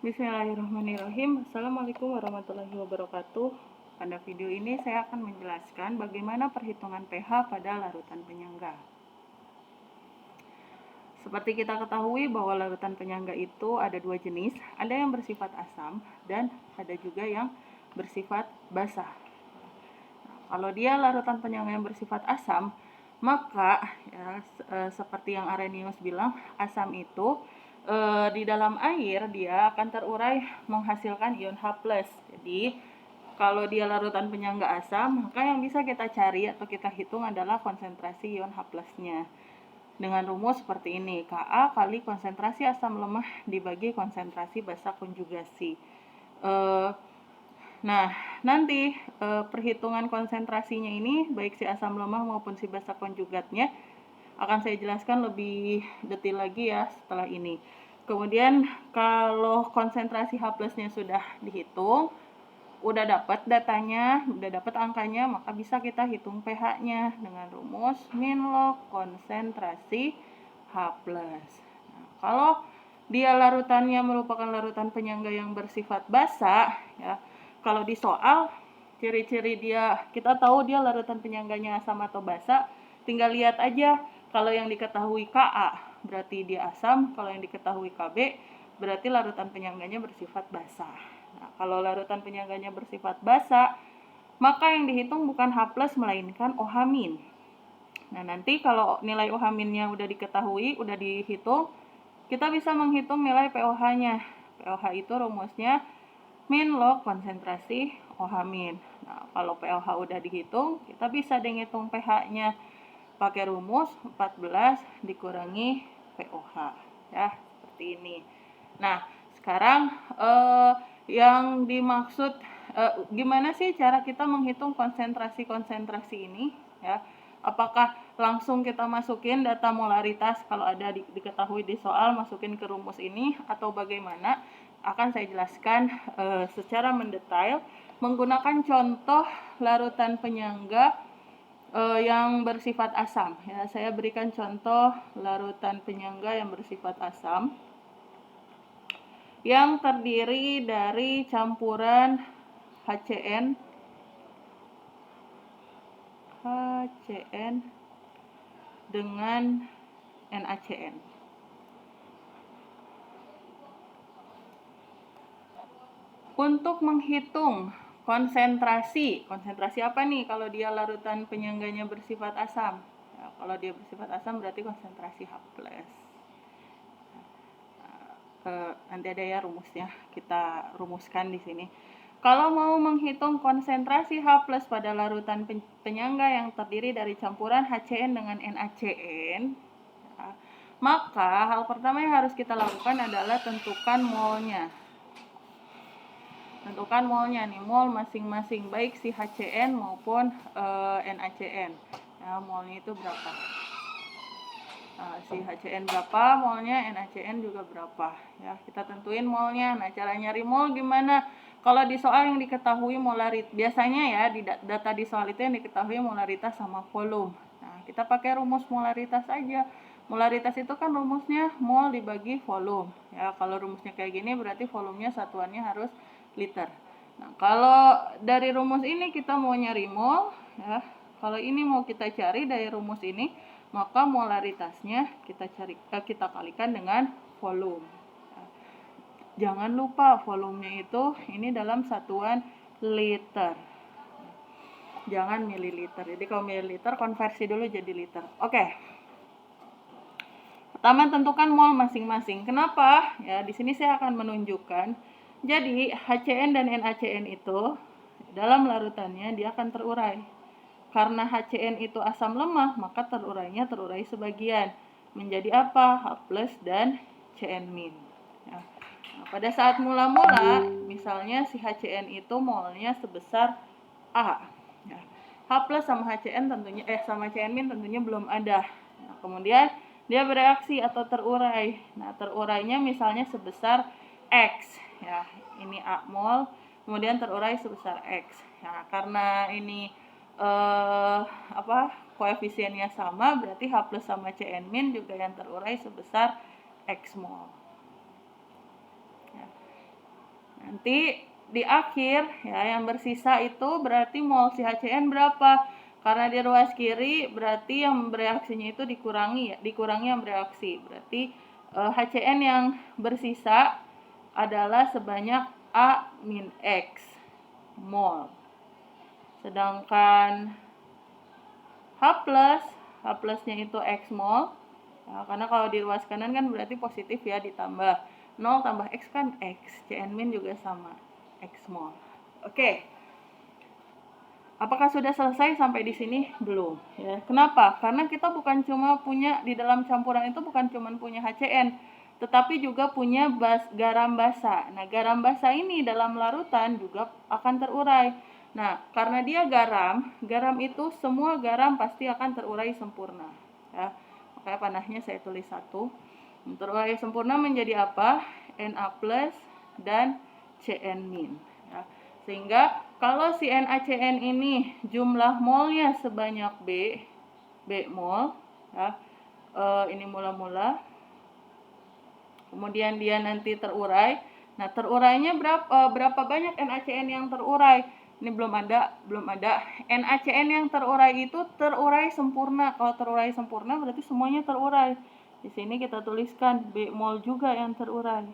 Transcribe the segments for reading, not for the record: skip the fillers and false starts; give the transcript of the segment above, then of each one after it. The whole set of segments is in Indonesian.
Bismillahirrahmanirrahim. Assalamualaikum warahmatullahi wabarakatuh. Pada video ini saya akan menjelaskan bagaimana perhitungan pH pada larutan penyangga. Seperti kita ketahui bahwa larutan penyangga itu ada dua jenis, ada yang bersifat asam dan ada juga yang bersifat basah. Kalau dia larutan penyangga yang bersifat asam, maka seperti yang Arrhenius bilang, asam itu di dalam air dia akan terurai menghasilkan ion H+. Jadi kalau dia larutan penyangga asam, maka yang bisa kita cari atau kita hitung adalah konsentrasi ion H+-nya. Dengan rumus seperti ini, Ka kali konsentrasi asam lemah dibagi konsentrasi basa konjugasi. Nah, nanti perhitungan konsentrasinya ini, baik si asam lemah maupun si basa konjugatnya, akan saya jelaskan lebih detail lagi ya setelah ini. Kemudian kalau konsentrasi H+-nya sudah dihitung, udah dapat datanya, udah dapat angkanya, maka bisa kita hitung pH-nya dengan rumus min log konsentrasi H+. Nah, kalau dia larutannya merupakan larutan penyangga yang bersifat basa, ya. Kalau di soal ciri-ciri dia, kita tahu dia larutan penyangganya asam atau basa, tinggal lihat aja. Kalau yang diketahui Ka berarti dia asam, kalau yang diketahui Kb berarti larutan penyangganya bersifat basa. Nah, kalau larutan penyangganya bersifat basa, maka yang dihitung bukan H+ melainkan OH-. Nah, nanti kalau nilai OH-nya udah diketahui, udah dihitung, kita bisa menghitung nilai pOH-nya. pOH itu rumusnya min log konsentrasi OH-. Nah, kalau pOH udah dihitung, kita bisa ngitung pH-nya pakai rumus 14 dikurangi pOH, ya, seperti ini. Nah, sekarang yang dimaksud gimana sih cara kita menghitung konsentrasi-konsentrasi ini, ya? Apakah langsung kita masukin data molaritas kalau ada diketahui di soal, masukin ke rumus ini, atau bagaimana? Akan saya jelaskan secara mendetail menggunakan contoh larutan penyangga yang bersifat asam. Ya, saya berikan contoh larutan penyangga yang bersifat asam yang terdiri dari campuran HCN dengan NaCN. Untuk menghitung konsentrasi apa nih kalau dia larutan penyangganya bersifat asam? Ya, kalau dia bersifat asam berarti konsentrasi H+. Nanti ada ya rumusnya, kita rumuskan di sini. Kalau mau menghitung konsentrasi H+ pada larutan penyangga yang terdiri dari campuran HCN dengan NaCN, ya, maka hal pertama yang harus kita lakukan adalah tentukan molnya. Tentukan molnya nih, mol masing-masing, baik si HCN maupun NaCN. Ya, molnya itu berapa? Si HCN berapa, molnya, NaCN juga berapa. Ya, kita tentuin molnya. Nah, cara nyari mol gimana? Kalau di soal yang diketahui molaritas, biasanya ya di data di soal itu yang diketahui molaritas sama volume. Nah, kita pakai rumus molaritas aja. Molaritas itu kan rumusnya mol dibagi volume. Ya, kalau rumusnya kayak gini berarti volumenya satuannya harus liter. Nah, kalau dari rumus ini kita mau nyari mol, ya. Kalau ini mau kita cari dari rumus ini, maka molaritasnya kita kalikan dengan volume. Jangan lupa volumenya itu ini dalam satuan liter. Jangan mililiter. Jadi kalau mililiter konversi dulu jadi liter. Oke. Pertama tentukan mol masing-masing. Kenapa? Ya, di sini saya akan menunjukkan. Jadi HCN dan NaCN itu dalam larutannya dia akan terurai. Karena HCN itu asam lemah, maka terurai sebagian. Menjadi apa? H+ dan CN-. Ya. Nah, pada saat mula-mula, misalnya si HCN itu molnya sebesar A. Ya. H+ sama HCN tentunya sama CN- tentunya belum ada. Nah, kemudian dia bereaksi atau terurai. Nah, terurainya misalnya sebesar X. Ya, ini A mol, kemudian terurai sebesar X. Ya, karena ini koefisiennya sama, berarti H+ sama CN- juga yang terurai sebesar X mol. Ya. Nanti di akhir ya yang bersisa itu berarti mol si HCN berapa? Karena di ruas kiri berarti yang bereaksinya itu dikurangi yang bereaksi. Berarti HCN yang bersisa adalah sebanyak A min X mol. Sedangkan H plusnya itu X mol. Nah, karena kalau di ruas kanan kan berarti positif ya, ditambah 0 tambah X kan X. Cn min juga sama, X mol. Oke. Apakah sudah selesai sampai di sini? Belum. Ya. Kenapa? Karena kita bukan cuma punya, di dalam campuran itu bukan cuma punya HCN, tetapi juga punya garam basa. Nah, garam basa ini dalam larutan juga akan terurai. Nah, karena dia garam itu semua garam pasti akan terurai sempurna. Ya. Makanya panahnya saya tulis 1. Terurai sempurna menjadi apa? Na plus dan Cn-. Ya. Sehingga kalau si NaCN ini jumlah molnya sebanyak B mol, ya, ini mula-mula, kemudian dia nanti terurai. Nah, terurainya berapa banyak NaCN yang terurai? Ini belum ada. NaCN yang terurai itu terurai sempurna. Kalau terurai sempurna berarti semuanya terurai. Di sini kita tuliskan B mol juga yang terurai.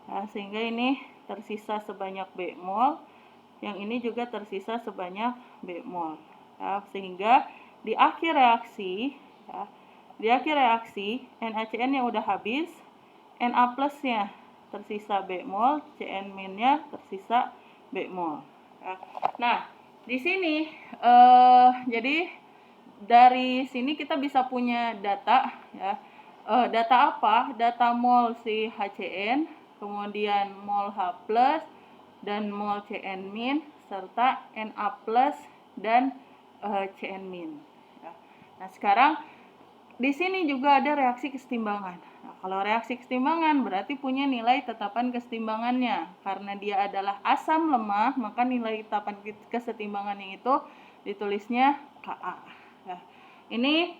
Nah, sehingga ini tersisa sebanyak B mol. Yang ini juga tersisa sebanyak B mol. Ya, sehingga di akhir reaksi, NaCN yang udah habis, Na plusnya tersisa B mol, Cn minnya tersisa B mol. Ya. Nah, di sini jadi dari sini kita bisa punya data ya. Data apa? Data mol si HCN, kemudian mol H plus, dan mol Cn min, serta Na plus dan Cn min. Ya. Nah, sekarang di sini juga ada reaksi kesetimbangan. Nah, kalau reaksi kesetimbangan berarti punya nilai tetapan kesetimbangannya. Karena dia adalah asam lemah, maka nilai tetapan kesetimbangannya itu ditulisnya Ka. Ya. Ini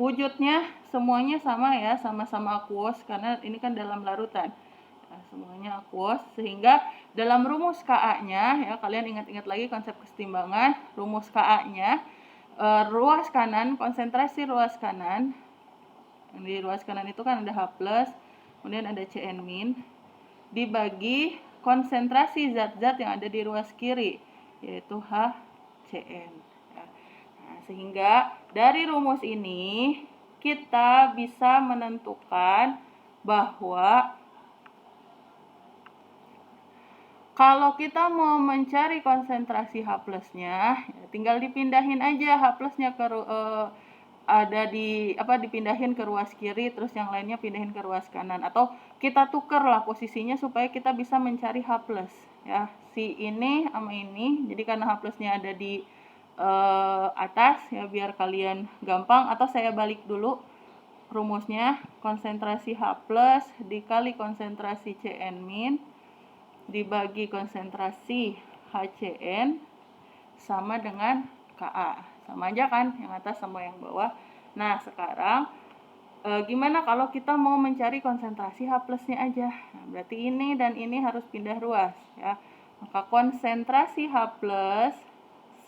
wujudnya semuanya sama ya, sama-sama aquos karena ini kan dalam larutan. Nah, semuanya aquos, sehingga dalam rumus Ka-nya ya, kalian ingat-ingat lagi konsep kesetimbangan. Rumus Ka-nya ruas kanan, konsentrasi ruas kanan. Di ruas kanan itu kan ada H+, kemudian ada Cn min dibagi konsentrasi zat-zat yang ada di ruas kiri, yaitu HCN. Nah, sehingga dari rumus ini kita bisa menentukan bahwa kalau kita mau mencari konsentrasi H plusnya, ya tinggal dipindahin aja H plusnya ke dipindahin ke ruas kiri, terus yang lainnya pindahin ke ruas kanan, atau kita tuker lah posisinya supaya kita bisa mencari H plus ya, si ini sama ini. Jadi karena H plusnya ada di atas ya, biar kalian gampang, atau saya balik dulu rumusnya. Konsentrasi H plus dikali konsentrasi Cn min dibagi konsentrasi HCN sama dengan Ka. Sama aja kan, yang atas sama yang bawah. Nah, sekarang gimana kalau kita mau mencari konsentrasi H plusnya aja? Nah, berarti ini dan ini harus pindah ruas ya. Maka konsentrasi H plus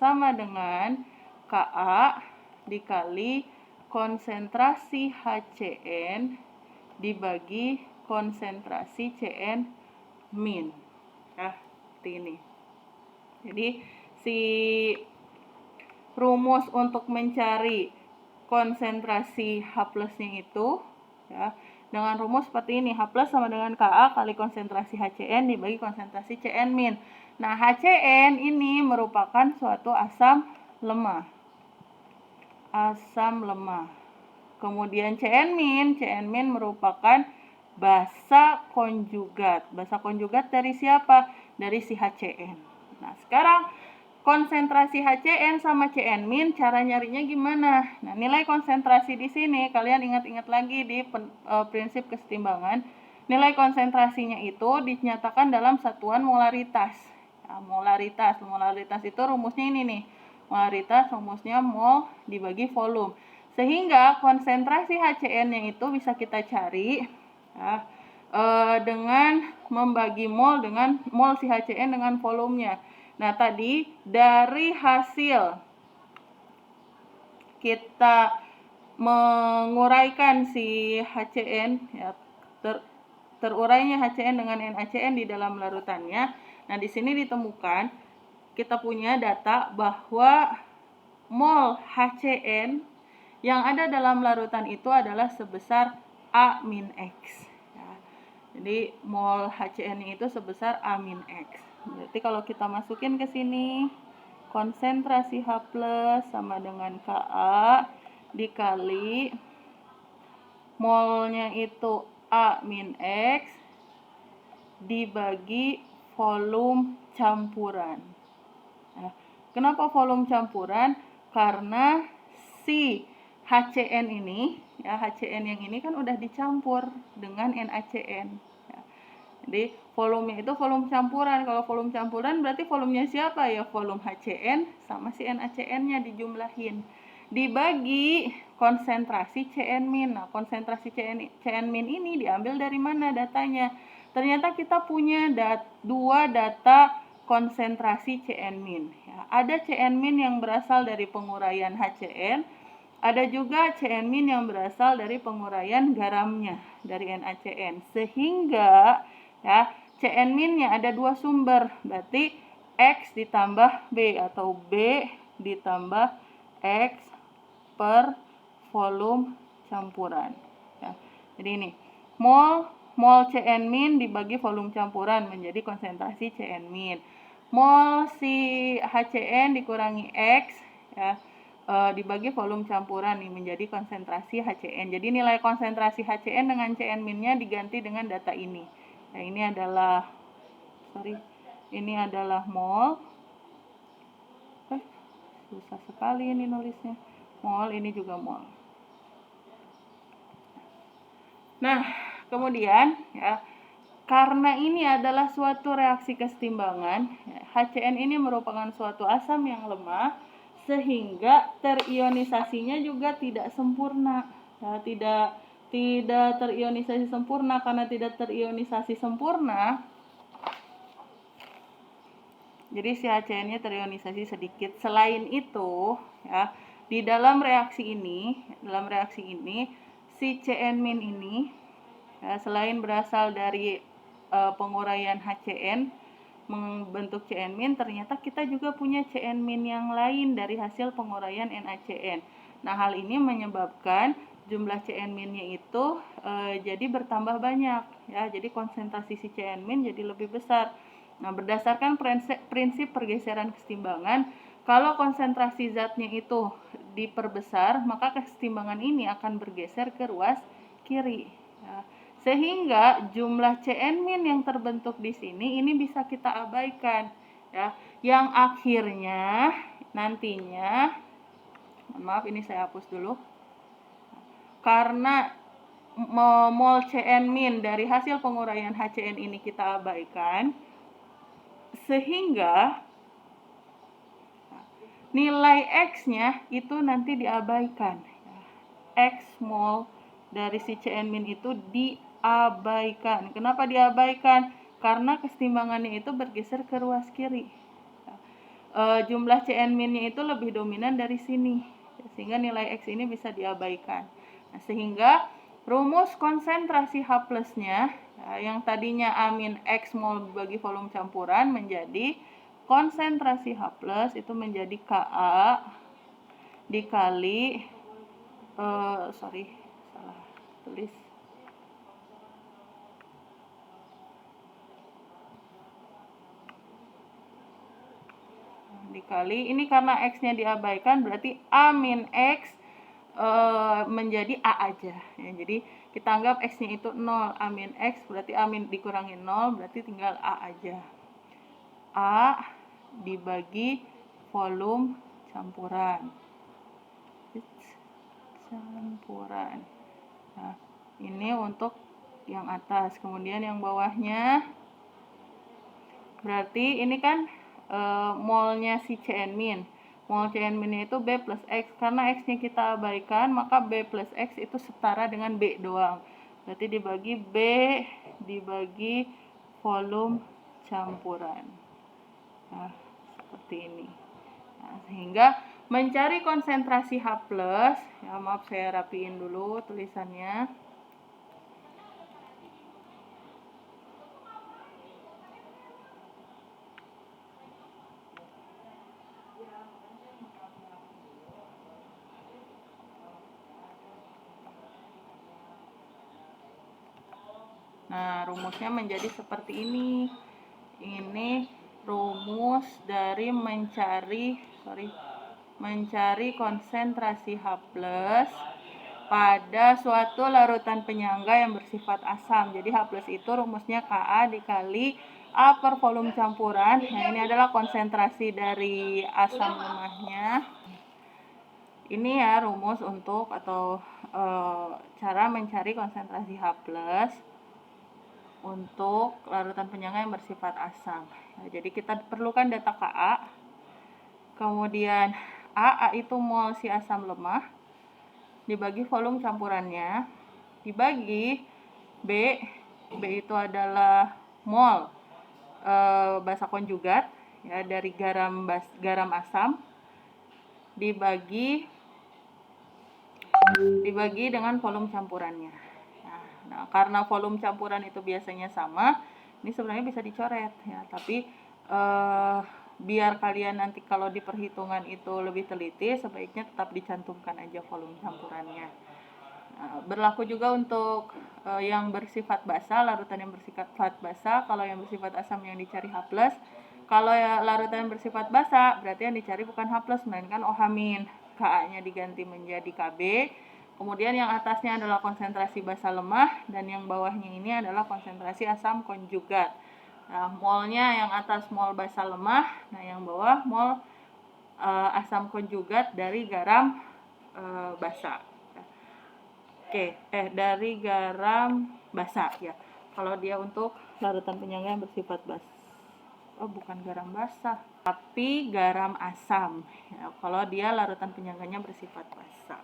sama dengan Ka dikali konsentrasi HCN dibagi konsentrasi Cn min. Ya, seperti ini. Jadi si rumus untuk mencari konsentrasi H plusnya itu ya, dengan rumus seperti ini. H plus sama dengan Ka kali konsentrasi HCN dibagi konsentrasi Cn min. Nah, HCN ini merupakan suatu asam lemah. Kemudian Cn min merupakan basa konjugat. Basa konjugat dari siapa? Dari si HCN. Nah, sekarang konsentrasi HCN sama Cn min, cara nyarinya gimana? Nah, nilai konsentrasi di sini kalian ingat-ingat lagi di prinsip kesetimbangan. Nilai konsentrasinya itu dinyatakan dalam satuan molaritas. Nah, molaritas itu rumusnya ini nih. Molaritas rumusnya mol dibagi volume. Sehingga konsentrasi HCN yang itu bisa kita cari ya, dengan membagi mol dengan mol si HCN dengan volumenya. Nah, tadi dari hasil kita menguraikan si HCN, ya, terurainya HCN dengan NaCN di dalam larutannya. Nah, di sini ditemukan kita punya data bahwa mol HCN yang ada dalam larutan itu adalah sebesar A-X. Ya. Jadi mol HCN itu sebesar A-X. Berarti kalau kita masukin ke sini, konsentrasi H+ sama dengan Ka dikali molnya itu A-X dibagi volume campuran. Nah, kenapa volume campuran? Karena si HCN ini, ya HCN yang ini kan udah dicampur dengan NaCN. Ya. Jadi volumenya itu volume campuran. Kalau volume campuran berarti volumenya siapa ya? Volume HCN sama si NaCN-nya dijumlahin. Dibagi konsentrasi CN-. Nah, konsentrasi CN- ini diambil dari mana datanya? Ternyata kita punya dua data konsentrasi CN-. Ya, ada CN- yang berasal dari penguraian HCN, ada juga CN- yang berasal dari penguraian garamnya dari NaCN. Sehingga ya CN-nya ada dua sumber, berarti X ditambah B atau B ditambah X per volume campuran. Ya, jadi ini mol CN- dibagi volume campuran menjadi konsentrasi CN-. Mol si HCN dikurangi X, ya, dibagi volume campuran nih menjadi konsentrasi HCN. Jadi nilai konsentrasi HCN dengan CN-nya diganti dengan data ini. Nah, ini adalah mol. Susah sekali ini nulisnya. Mol, ini juga mol. Nah, kemudian ya, karena ini adalah suatu reaksi kesetimbangan, ya, HCN ini merupakan suatu asam yang lemah, sehingga terionisasinya juga tidak sempurna. Ya, tidak terionisasi sempurna. Karena tidak terionisasi sempurna, jadi si HCN-nya terionisasi sedikit. Selain itu, ya, di dalam reaksi ini si CN- ini, ya, selain berasal dari penguraian HCN membentuk CN-, ternyata kita juga punya CN- yang lain dari hasil penguraian NaCN. Nah, hal ini menyebabkan jumlah CN-nya itu jadi bertambah banyak, ya. Jadi konsentrasi si CN- jadi lebih besar. Nah, berdasarkan prinsip pergeseran kesetimbangan, kalau konsentrasi zatnya itu diperbesar, maka kesetimbangan ini akan bergeser ke ruas kiri. Ya. Sehingga jumlah CN- yang terbentuk di sini ini bisa kita abaikan, ya. Yang akhirnya nantinya, maaf ini saya hapus dulu. Karena mol CN- dari hasil penguraian HCN ini kita abaikan, sehingga nilai X-nya itu nanti diabaikan. X mol dari si CN- itu diabaikan. Kenapa diabaikan? Karena kesetimbangannya itu bergeser ke ruas kiri. Jumlah CN-nya itu lebih dominan dari sini, sehingga nilai X ini bisa diabaikan. Nah, sehingga rumus konsentrasi H+-nya, yang tadinya A-X mol bagi volume campuran menjadi konsentrasi H+ itu menjadi Ka dikali salah tulis, dikali ini karena X-nya diabaikan berarti A-X menjadi A aja, ya. Jadi kita anggap X-nya itu 0, A-X berarti A- dikurangi 0 berarti tinggal A aja. A dibagi volume campuran. Nah, ini untuk yang atas. Kemudian yang bawahnya berarti ini kan molnya si CN-. Mol CN- itu B plus X. Karena X-nya kita abaikan, maka B plus X itu setara dengan B doang. Berarti dibagi B dibagi volume campuran. Nah, seperti ini. Nah, sehingga mencari konsentrasi H+, ya maaf saya rapiin dulu tulisannya. Nah, rumusnya menjadi seperti ini. Ini rumus dari mencari konsentrasi H+ pada suatu larutan penyangga yang bersifat asam. Jadi H+ itu rumusnya Ka dikali A per volume campuran. Nah, ini adalah konsentrasi dari asam lemahnya. Ini ya rumus untuk atau cara mencari konsentrasi H+ untuk larutan penyangga yang bersifat asam. Nah, jadi kita perlukan data Ka. Kemudian A itu mol si asam lemah dibagi volume campurannya dibagi B itu adalah mol basa konjugat ya dari garam asam dibagi dengan volume campurannya. Nah, karena volume campuran itu biasanya sama, ini sebenarnya bisa dicoret ya, tapi biar kalian nanti kalau di perhitungan itu lebih teliti, sebaiknya tetap dicantumkan aja volume campurannya. Nah, berlaku juga untuk yang bersifat basa, larutan yang bersifat basa. Kalau yang bersifat asam yang dicari H+, kalau ya larutan yang bersifat basa, berarti yang dicari bukan H+, melainkan OH-. Ka-nya diganti menjadi Kb. Kemudian yang atasnya adalah konsentrasi basa lemah dan yang bawahnya ini adalah konsentrasi asam konjugat. Nah, molnya yang atas mol basa lemah, nah yang bawah mol asam konjugat dari garam basa. Dari garam basa ya. Kalau dia untuk larutan penyangga yang bersifat basa. Bukan garam basa, tapi garam asam. Ya, kalau dia larutan penyangganya bersifat basa.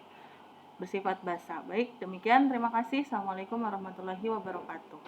Baik, demikian. Terima kasih. Assalamualaikum warahmatullahi wabarakatuh.